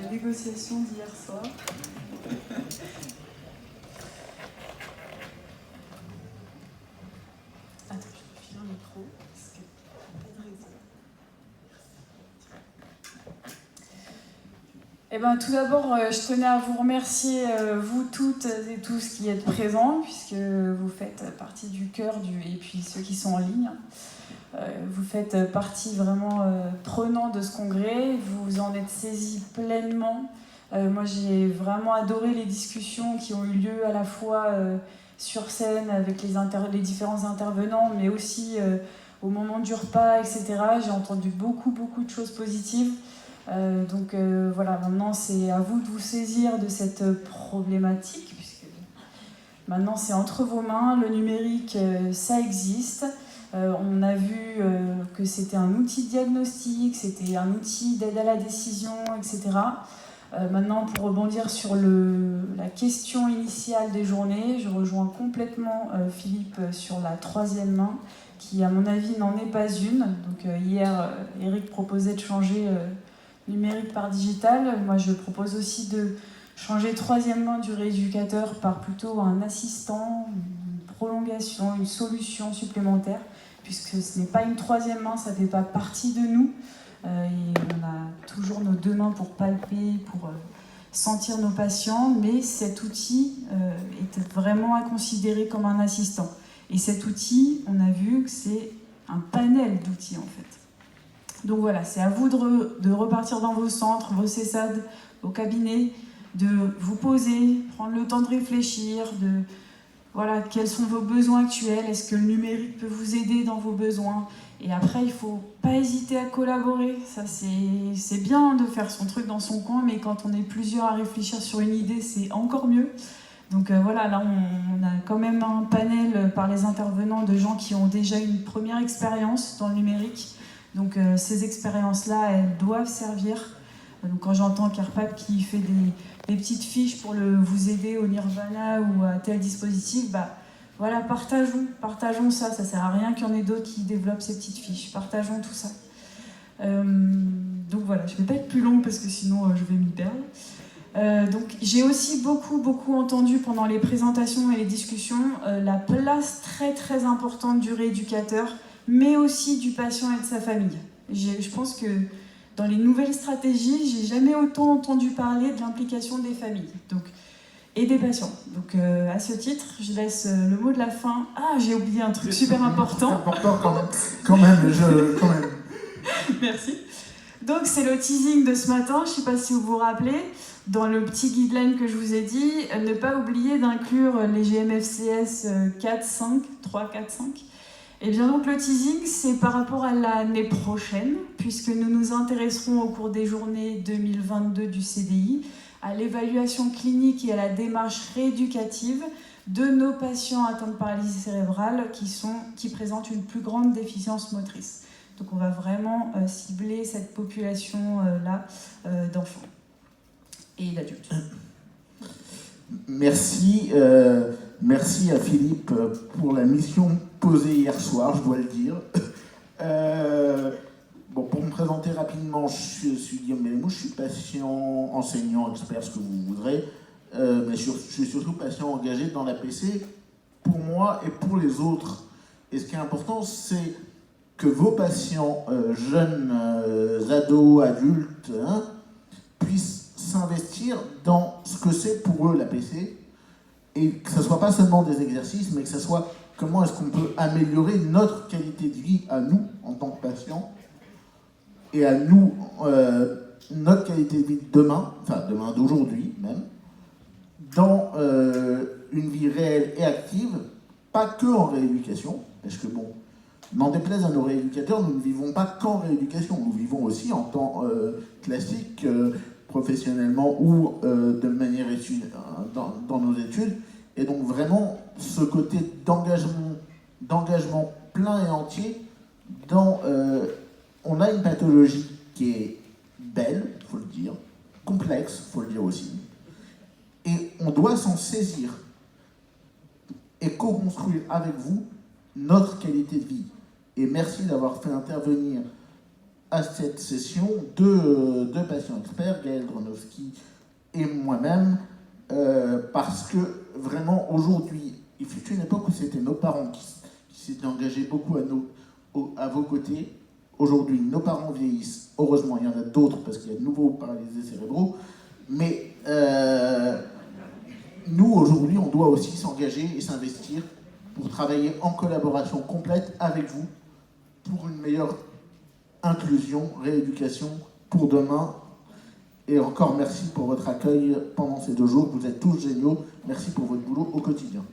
la négociation d'hier soir. Attends, je vais filer un micro, parce que pas de réseau. Eh ben, tout d'abord, je tenais à vous remercier, vous toutes et tous qui êtes présents, puisque vous faites partie du cœur, et puis ceux qui sont en ligne. Vous faites partie vraiment prenant de ce congrès, vous en êtes saisis pleinement. Moi, j'ai vraiment adoré les discussions qui ont eu lieu à la fois sur scène avec les différents intervenants, mais aussi au moment du repas, etc. J'ai entendu beaucoup de choses positives. Donc voilà, maintenant c'est à vous de vous saisir de cette problématique, puisque maintenant c'est entre vos mains, le numérique, ça existe. On a vu que c'était un outil de diagnostic, c'était un outil d'aide à la décision, etc. Maintenant, pour rebondir sur la question initiale des journées, je rejoins complètement Philippe sur la troisième main, qui à mon avis n'en est pas une. Donc hier, Eric proposait de changer numérique par digital. Moi, je propose aussi de changer troisième main du rééducateur par plutôt un assistant, une prolongation, une solution supplémentaire, puisque ce n'est pas une troisième main, ça ne fait pas partie de nous. Et on a toujours nos deux mains pour palper, pour sentir nos patients, mais cet outil est vraiment à considérer comme un assistant. Et cet outil, on a vu que c'est un panel d'outils en fait. Donc voilà, c'est à vous de repartir dans vos centres, vos CESAD, vos cabinets, de vous poser, prendre le temps de réfléchir, voilà, quels sont vos besoins actuels, est-ce que le numérique peut vous aider dans vos besoins? Et après, il ne faut pas hésiter à collaborer. Ça, c'est bien de faire son truc dans son coin, mais quand on est plusieurs à réfléchir sur une idée, c'est encore mieux. Donc voilà, là, on a quand même un panel par les intervenants de gens qui ont déjà une première expérience dans le numérique. Donc ces expériences-là, elles doivent servir. Donc quand j'entends Carpap qui fait des petites fiches pour vous aider au Nirvana ou à tel dispositif, bah voilà, partageons ça. Ça sert à rien qu'il y en ait d'autres qui développent ces petites fiches. Partageons tout ça. Donc voilà, je ne vais pas être plus longue parce que sinon je vais m'y perdre. Donc j'ai aussi beaucoup entendu pendant les présentations et les discussions la place très importante du rééducateur, mais aussi du patient et de sa famille. Je pense que dans les nouvelles stratégies, j'ai jamais autant entendu parler de l'implication des familles et des patients. Donc à ce titre, je laisse le mot de la fin. Ah, j'ai oublié un truc super important. C'est important quand même. Merci. Donc c'est le teasing de ce matin, je ne sais pas si vous vous rappelez, dans le petit guideline que je vous ai dit, ne pas oublier d'inclure les GMFCS 3, 4, 5. Et bien donc le teasing, c'est par rapport à l'année prochaine, puisque nous nous intéresserons au cours des journées 2022 du CDI à l'évaluation clinique et à la démarche rééducative de nos patients atteints de paralysie cérébrale qui présentent une plus grande déficience motrice. Donc on va vraiment cibler cette population-là d'enfants et d'adultes. Merci à Philippe pour la mission posée hier soir, je dois le dire. Bon, pour me présenter rapidement, je suis Guillaume Bellemou, je suis patient, enseignant, expert, ce que vous voudrez, mais je suis surtout patient engagé dans l'APC pour moi et pour les autres. Et ce qui est important, c'est que vos patients, jeunes, ados, adultes, puissent s'investir dans ce que c'est pour eux l'APC, et que ce ne soit pas seulement des exercices, mais que ce soit comment est-ce qu'on peut améliorer notre qualité de vie à nous, en tant que patients, et à nous, notre qualité de vie de demain, enfin demain d'aujourd'hui même, dans une vie réelle et active, pas que en rééducation, parce que bon, n'en déplaise à nos rééducateurs, nous ne vivons pas qu'en rééducation, nous vivons aussi en temps classique, professionnellement ou de manière dans nos études. Et donc vraiment, ce côté d'engagement plein et entier on a une pathologie qui est belle, il faut le dire, complexe, il faut le dire aussi, et on doit s'en saisir et co-construire avec vous notre qualité de vie. Et merci d'avoir fait intervenir à cette session deux patients experts, Gaël Dronowski et moi-même, parce que vraiment aujourd'hui, il fut une époque où c'était nos parents qui s'étaient engagés beaucoup à vos côtés. Aujourd'hui, nos parents vieillissent. Heureusement, il y en a d'autres parce qu'il y a de nouveaux paralysés cérébraux. Mais nous, aujourd'hui, on doit aussi s'engager et s'investir pour travailler en collaboration complète avec vous pour une meilleure inclusion, rééducation pour demain. Et encore merci pour votre accueil pendant ces 2 jours. Vous êtes tous géniaux. Merci pour votre boulot au quotidien.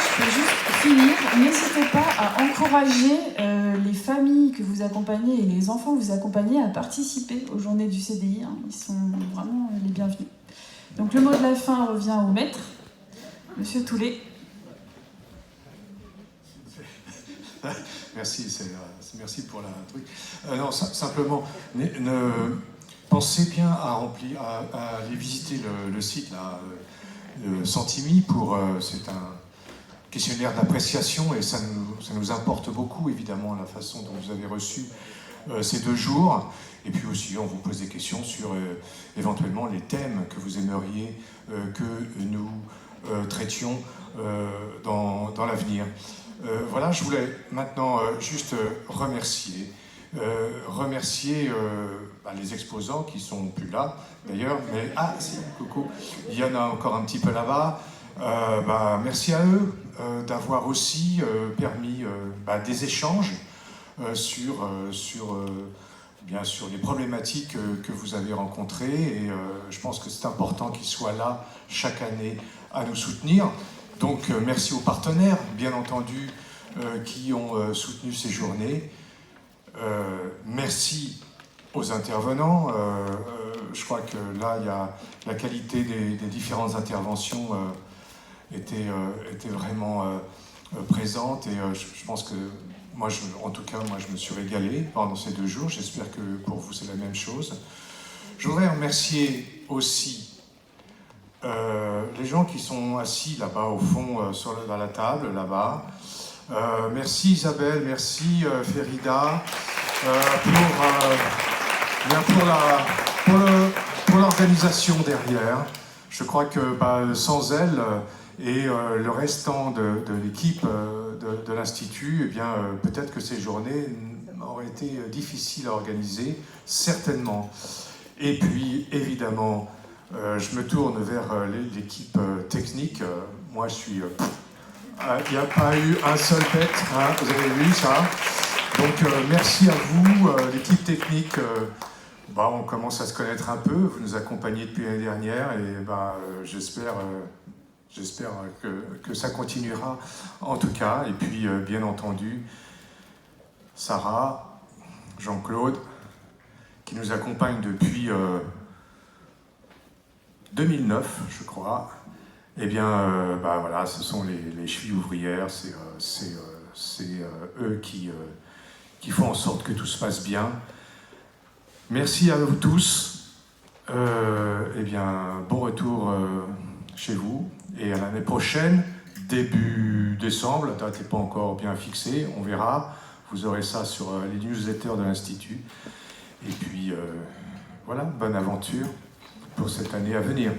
Je peux juste finir. N'hésitez pas à encourager les familles que vous accompagnez et les enfants que vous accompagnez à participer aux journées du CDI. Ils sont vraiment les bienvenus. Donc le mot de la fin revient au maître, Monsieur Toulet. Merci, merci pour la truc. Non, simplement, pensez bien à aller visiter le site là, Sentimi c'est un questionnaire d'appréciation et ça nous importe beaucoup évidemment la façon dont vous avez reçu ces 2 jours. Et puis aussi, on vous pose des questions sur éventuellement les thèmes que vous aimeriez que nous traitions dans l'avenir. Voilà, je voulais maintenant juste remercier les exposants qui sont plus là d'ailleurs, mais si, coucou, il y en a encore un petit peu là-bas. Merci à eux d'avoir aussi permis des échanges sur les problématiques que vous avez rencontrées et je pense que c'est important qu'ils soient là chaque année à nous soutenir. Donc merci aux partenaires, bien entendu, qui ont soutenu ces journées. Merci aux intervenants. Je crois que là, la qualité des différentes interventions était vraiment présente et je pense que en tout cas, je me suis régalé pendant ces 2 jours. J'espère que pour vous, c'est la même chose. Je voudrais remercier aussi les gens qui sont assis là-bas au fond, dans la table, là-bas. Merci Isabelle, merci Ferida pour l'organisation derrière. Je crois que sans elle et le restant de l'équipe de l'Institut, eh bien, peut-être que ces journées auraient été difficiles à organiser, certainement. Et puis, évidemment, je me tourne vers l'équipe technique. Moi, je suis... il n'y a pas eu un seul pet, hein, vous avez vu ça. Donc, merci à vous, l'équipe technique. On commence à se connaître un peu. Vous nous accompagnez depuis l'année dernière et j'espère que ça continuera en tout cas. Et puis, bien entendu, Sarah, Jean-Claude, qui nous accompagne depuis 2009, je crois. Eh bien, voilà, ce sont les chevilles ouvrières, c'est eux qui font en sorte que tout se passe bien. Merci à vous tous. Eh bien, bon retour chez vous. Et à l'année prochaine, début décembre, la date n'est pas encore bien fixée, on verra. Vous aurez ça sur les newsletters de l'Institut. Et puis, voilà, bonne aventure pour cette année à venir.